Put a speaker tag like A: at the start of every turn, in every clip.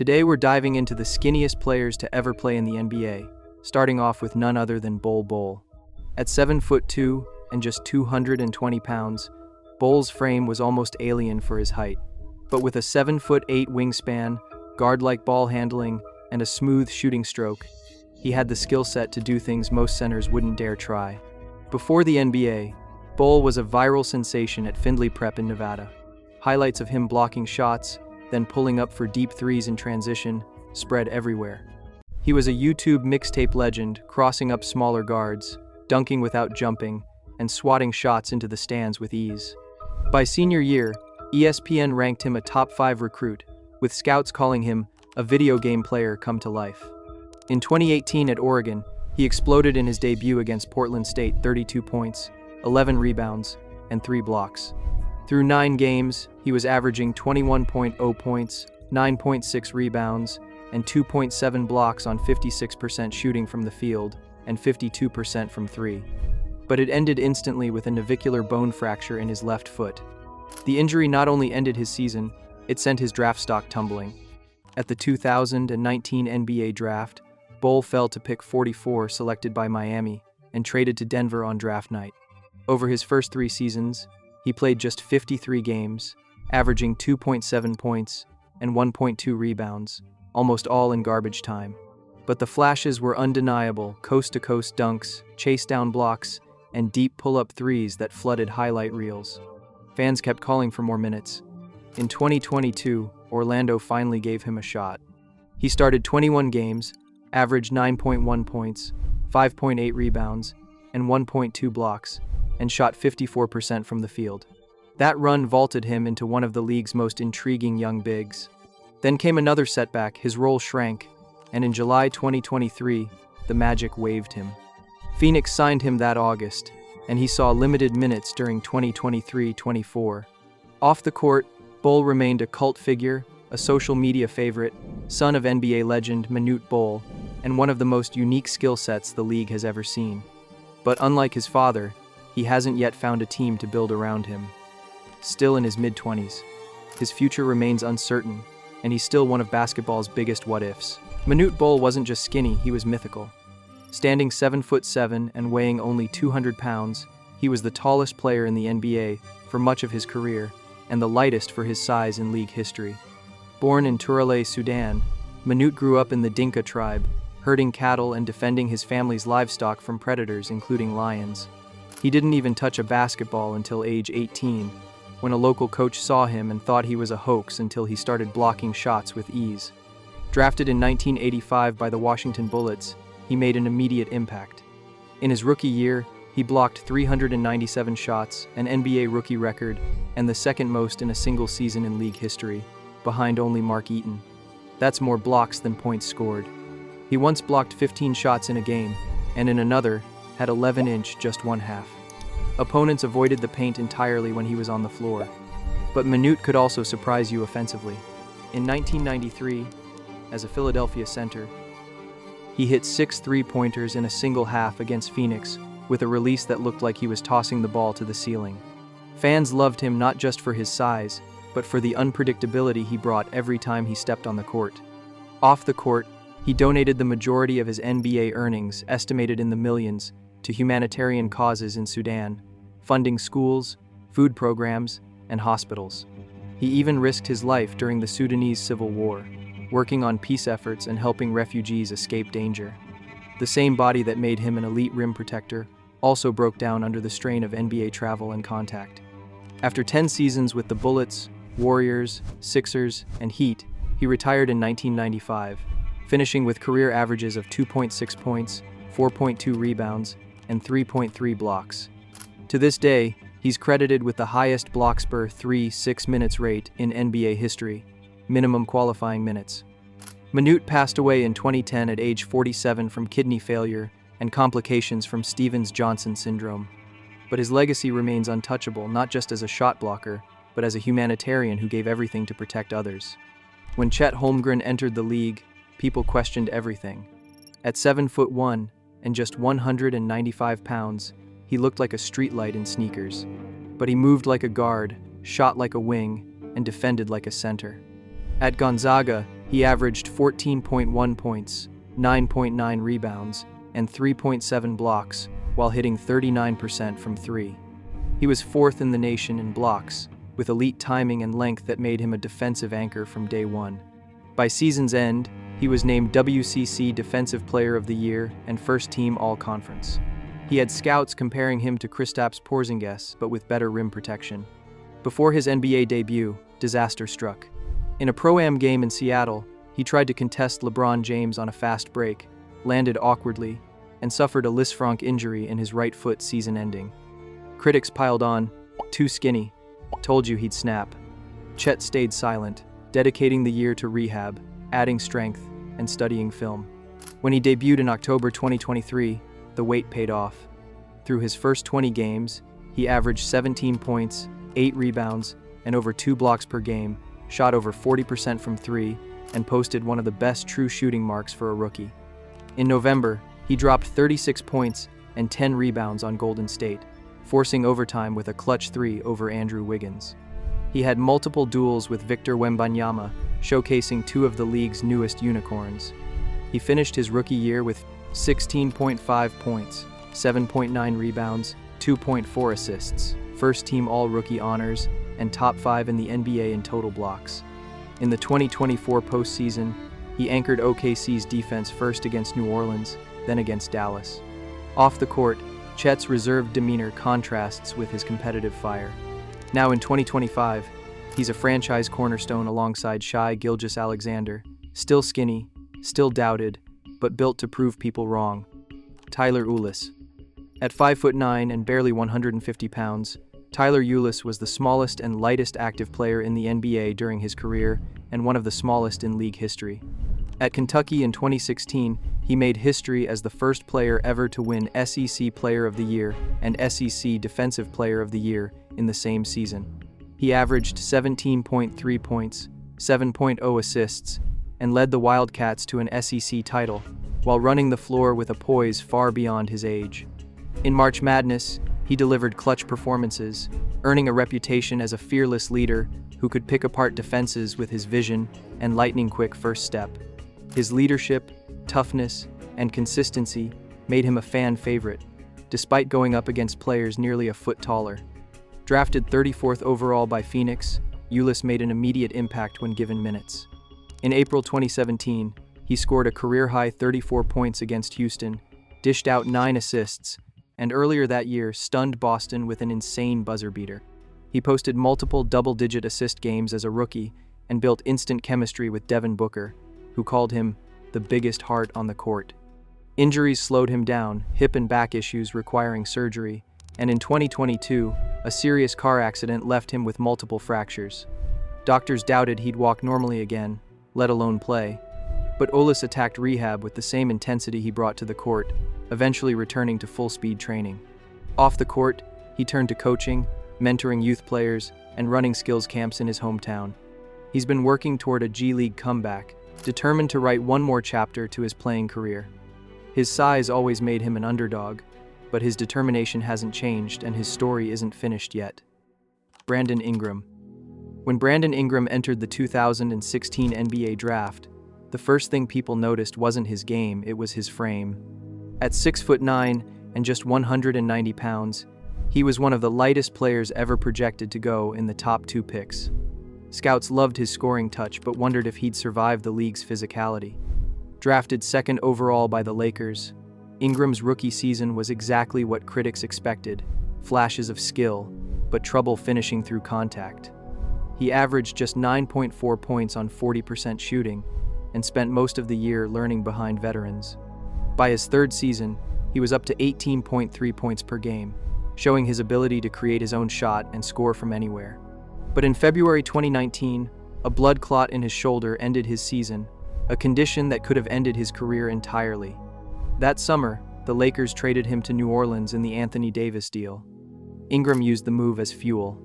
A: Today we're diving into the skinniest players to ever play in the NBA, starting off with none other than Bol Bol. At 7'2" and just 220 pounds, Bol's frame was almost alien for his height. But with a 7'8" wingspan, guard-like ball handling, and a smooth shooting stroke, he had the skill set to do things most centers wouldn't dare try. Before the NBA, Bol was a viral sensation at Findlay Prep in Nevada. Highlights of him blocking shots, then pulling up for deep threes in transition, spread everywhere. He was a YouTube mixtape legend, crossing up smaller guards, dunking without jumping, and swatting shots into the stands with ease. By senior year, ESPN ranked him a top 5 recruit, with scouts calling him a video game player come to life. In 2018 at Oregon, he exploded in his debut against Portland State: 32 points, 11 rebounds, and 3 blocks. Through 9 games, he was averaging 21.0 points, 9.6 rebounds, and 2.7 blocks on 56% shooting from the field and 52% from 3. But it ended instantly with a navicular bone fracture in his left foot. The injury not only ended his season, it sent his draft stock tumbling. At the 2019 NBA draft, Bol fell to pick 44, selected by Miami, and traded to Denver on draft night. Over his first 3 seasons, he played just 53 games, averaging 2.7 points and 1.2 rebounds, almost all in garbage time. But the flashes were undeniable: coast-to-coast dunks, chase-down blocks, and deep pull-up threes that flooded highlight reels. Fans kept calling for more minutes. In 2022, Orlando finally gave him a shot. He started 21 games, averaged 9.1 points, 5.8 rebounds, and 1.2 blocks, and shot 54% from the field. That run vaulted him into one of the league's most intriguing young bigs. Then came another setback: his role shrank, and in July 2023, the Magic waived him. Phoenix signed him that August, and he saw limited minutes during 2023-24. Off the court, Bol remained a cult figure, a social media favorite, son of NBA legend Manute Bol, and one of the most unique skill sets the league has ever seen. But unlike his father, he hasn't yet found a team to build around him. Still in his mid-20s, his future remains uncertain, and he's still one of basketball's biggest what-ifs. Manute Bol wasn't just skinny, he was mythical. Standing 7'7" and weighing only 200 pounds, he was the tallest player in the NBA for much of his career, and the lightest for his size in league history. Born in Turale, Sudan, Manute grew up in the Dinka tribe, herding cattle and defending his family's livestock from predators, including lions. He didn't even touch a basketball until age 18, when a local coach saw him and thought he was a hoax until he started blocking shots with ease. Drafted in 1985 by the Washington Bullets, he made an immediate impact. In his rookie year, he blocked 397 shots, an NBA rookie record, and the second most in a single season in league history, behind only Mark Eaton. That's more blocks than points scored. He once blocked 15 shots in a game, and in another, had 11-inch just one half. Opponents avoided the paint entirely when he was on the floor. But Manute could also surprise you offensively. In 1993, as a Philadelphia center, he hit 6 3-pointers in a single half against Phoenix, with a release that looked like he was tossing the ball to the ceiling. Fans loved him not just for his size, but for the unpredictability he brought every time he stepped on the court. Off the court, he donated the majority of his NBA earnings, estimated in the millions, to humanitarian causes in Sudan, funding schools, food programs, and hospitals. He even risked his life during the Sudanese civil war, working on peace efforts and helping refugees escape danger. The same body that made him an elite rim protector also broke down under the strain of NBA travel and contact. After 10 seasons with the Bullets, Warriors, Sixers, and Heat, he retired in 1995, finishing with career averages of 2.6 points, 4.2 rebounds, and 3.3 blocks. To this day, he's credited with the highest blocks per 6 minutes rate in NBA history, minimum qualifying minutes. Manute passed away in 2010 at age 47 from kidney failure and complications from Stevens-Johnson syndrome. But his legacy remains untouchable, not just as a shot blocker, but as a humanitarian who gave everything to protect others. When Chet Holmgren entered the league, people questioned everything. At 7'1" and just 195 pounds, he looked like a streetlight in sneakers. But he moved like a guard, shot like a wing, and defended like a center. At Gonzaga, He averaged 14.1 points, 9.9 rebounds, and 3.7 blocks while hitting 39% from three. He was fourth in the nation in blocks, with elite timing and length that made him a defensive anchor from day one. By season's end, he was named WCC Defensive Player of the Year and First Team All-Conference. He had scouts comparing him to Kristaps Porzingis, but with better rim protection. Before his NBA debut, disaster struck. In a Pro-Am game in Seattle, he tried to contest LeBron James on a fast break, landed awkwardly, and suffered a Lisfranc injury in his right foot season-ending. Critics piled on, "Too skinny. Told you he'd snap." Chet stayed silent, dedicating the year to rehab, adding strength, and studying film. When he debuted in October 2023, the wait paid off. Through his first 20 games, he averaged 17 points, 8 rebounds, and over 2 blocks per game, shot over 40% from three, and posted one of the best true shooting marks for a rookie. In November, he dropped 36 points and 10 rebounds on Golden State, forcing overtime with a clutch three over Andrew Wiggins. He had multiple duels with Victor Wembanyama, showcasing two of the league's newest unicorns. He finished his rookie year with 16.5 points, 7.9 rebounds, 2.4 assists, first-team All-Rookie honors, and top 5 in the NBA in total blocks. In the 2024 postseason, he anchored OKC's defense first against New Orleans, then against Dallas. Off the court, Chet's reserved demeanor contrasts with his competitive fire. Now in 2025, he's a franchise cornerstone alongside Shai Gilgeous-Alexander, still skinny, still doubted, but built to prove people wrong. Tyler Ulis. At 5'9" and barely 150 pounds, Tyler Ulis was the smallest and lightest active player in the NBA during his career and one of the smallest in league history. At Kentucky in 2016, he made history as the first player ever to win SEC Player of the Year and SEC Defensive Player of the Year in the same season. He averaged 17.3 points, 7.0 assists, and led the Wildcats to an SEC title, while running the floor with a poise far beyond his age. In March Madness, he delivered clutch performances, earning a reputation as a fearless leader who could pick apart defenses with his vision and lightning-quick first step. His leadership, toughness, and consistency made him a fan favorite, despite going up against players nearly a foot taller. Drafted 34th overall by Phoenix, Ulis made an immediate impact when given minutes. In April 2017, he scored a career-high 34 points against Houston, dished out 9 assists, and earlier that year stunned Boston with an insane buzzer beater. He posted multiple double-digit assist games as a rookie and built instant chemistry with Devin Booker, who called him the biggest heart on the court. Injuries slowed him down, hip and back issues requiring surgery, and in 2022, a serious car accident left him with multiple fractures. Doctors doubted he'd walk normally again, let alone play, but Ulis attacked rehab with the same intensity he brought to the court, eventually returning to full-speed training. Off the court, he turned to coaching, mentoring youth players, and running skills camps in his hometown. He's been working toward a G League comeback, determined to write one more chapter to his playing career. His size always made him an underdog, but his determination hasn't changed and his story isn't finished yet. Brandon Ingram. When Brandon Ingram entered the 2016 NBA draft, the first thing people noticed wasn't his game, it was his frame. At 6'9" and just 190 pounds, he was one of the lightest players ever projected to go in the top 2 picks. Scouts loved his scoring touch but wondered if he'd survive the league's physicality. Drafted 2nd overall by the Lakers, Ingram's rookie season was exactly what critics expected, flashes of skill, but trouble finishing through contact. He averaged just 9.4 points on 40% shooting and spent most of the year learning behind veterans. By his 3rd season, he was up to 18.3 points per game, showing his ability to create his own shot and score from anywhere. But in February 2019, a blood clot in his shoulder ended his season, a condition that could have ended his career entirely. That summer, the Lakers traded him to New Orleans in the Anthony Davis deal. Ingram used the move as fuel.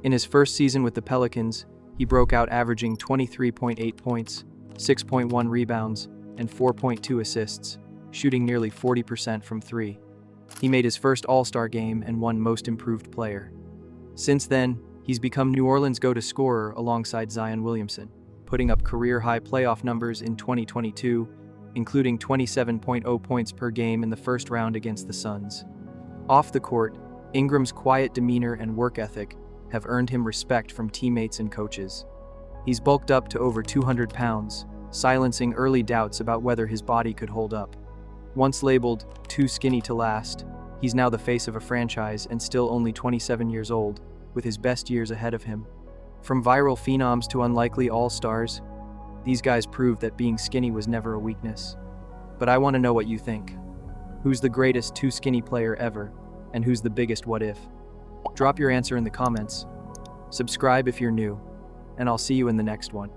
A: In his first season with the Pelicans, he broke out averaging 23.8 points, 6.1 rebounds, and 4.2 assists, shooting nearly 40% from three. He made his first All-Star game and won Most Improved Player. Since then, he's become New Orleans' go-to scorer alongside Zion Williamson. putting up career-high playoff numbers in 2022, including 27.0 points per game in the first round against the Suns. Off the court, Ingram's quiet demeanor and work ethic have earned him respect from teammates and coaches. He's bulked up to over 200 pounds, silencing early doubts about whether his body could hold up. Once labeled too skinny to last, he's now the face of a franchise and still only 27 years old, with his best years ahead of him. From viral phenoms to unlikely all-stars, these guys proved that being skinny was never a weakness. But I want to know what you think. Who's the greatest too skinny player ever, and who's the biggest what if? Drop your answer in the comments. Subscribe if you're new, and I'll see you in the next one.